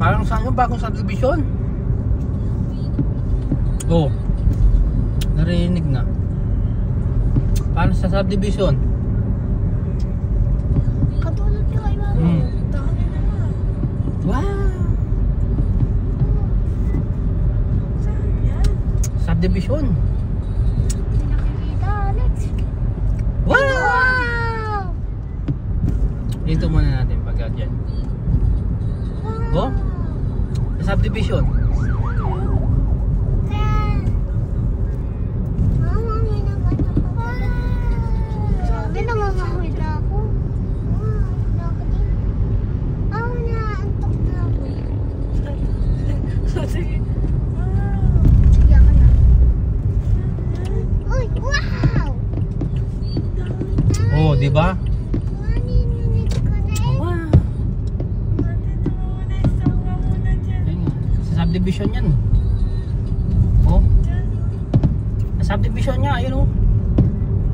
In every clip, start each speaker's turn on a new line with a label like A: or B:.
A: Parang saan yung bagong subdivision? Oh, narinig na. Parang sa subdivision.
B: Katulad yung kay mama. Dami na nga.
A: Wow!
B: Saan yan?
A: Subdivision.
B: Hindi nakikita, Alex.
A: Wow! Dito muna natin pagka dyan. Oh? Sa subdivision.
B: Sabi nangangawit ako. Naantok na ako. Sige. Iyak ka na. Uy, wow!
A: Oh, di ba?
B: Nanininit ko na eh.
A: Wow! Ayun nga. Sa subdivision yan. Oh? Sa subdivision niya, ayun oh.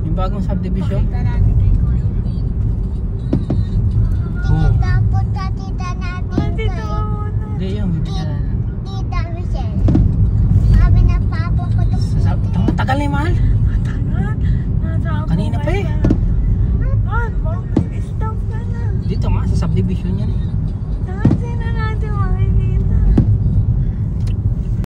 A: Yung bagong subdivision.
B: Pakita natin kay Kuya.
A: Oh.
B: Tinatapot na tita natin kay